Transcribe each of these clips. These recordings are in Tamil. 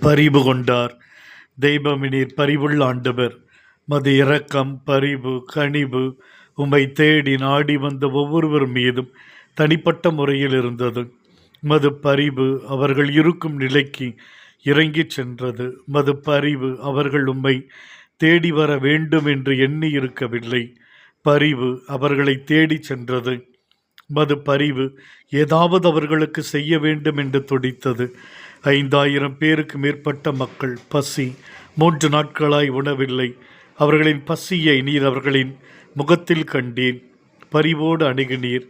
பரிவு கொண்டார். தெய்வமினீர் பரிவுள்ள ஆண்டவர், மது இரக்கம் பரிவு கனிவு உம்மை தேடி நாடி வந்த ஒவ்வொருவர் மீதும் தனிப்பட்ட முறையில் இருந்தது. மது பரிவு அவர்கள் இருக்கும் நிலைக்கு இறங்கிச் சென்றது. மது பரிவு அவர்கள் உம்மை தேடி வர வேண்டும் என்று எண்ணி இருக்கவில்லை. பரிவு அவர்களை தேடிச் சென்றது. மது பரிவு ஏதாவது அவர்களுக்கு செய்ய வேண்டும் என்று துடித்தது. 5000 பேருக்கு மேற்பட்ட மக்கள் பசி, 3 நாட்களாய் உணவில்லை. அவர்களின் பசியை நீர் அவர்களின் முகத்தில் கண்டீர். பரிவோடு அணுகினீர்.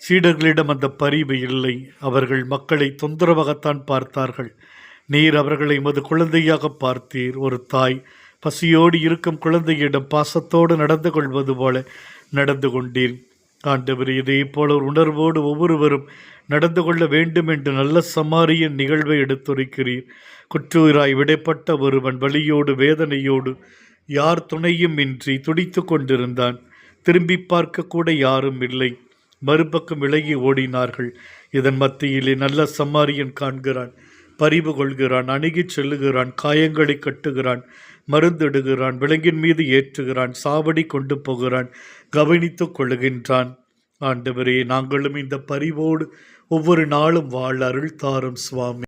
சீடர்களிடம் அந்த பரிவு இல்லை. அவர்கள் மக்களை தொந்தரவாகத்தான் பார்த்தார்கள். நீர் அவர்களை மது குழந்தையாக பார்த்தீர். ஒரு தாய் பசியோடு இருக்கும் குழந்தையிடம் பாசத்தோடு நடந்து கொள்வது போல நடந்து கொண்டீர். ஆண்டவர், இதே போல ஒரு உணர்வோடு ஒவ்வொருவரும் நடந்து கொள்ள வேண்டும் என்று நல்ல சமாரியன் நிகழ்வை எடுத்துரைக்கிறீர். குற்றூராய் விடைப்பட்ட ஒருவன் வலியோடு வேதனையோடு யார் துணையும் இன்றி துடித்து கொண்டிருந்தான். திரும்பி பார்க்க கூட யாரும் இல்லை. மறுபக்கம் விலகி ஓடினார்கள். இதன் மத்தியிலே நல்ல சமாரியன் காண்கிறான், பரிவு கொள்கிறான், அணுகிச் செல்லுகிறான், காயங்களை கட்டுகிறான், மருந்திடுகிறான், விலங்கின் மீது ஏற்றுகிறான், சாவடி கொண்டு போகிறான், கவனித்து கொள்ளுகின்றான். ஆண்டவரே, நாங்களும் இந்த பரிவோடு ஒவ்வொரு நாளும் வாழ அருள் தாரும் சுவாமி.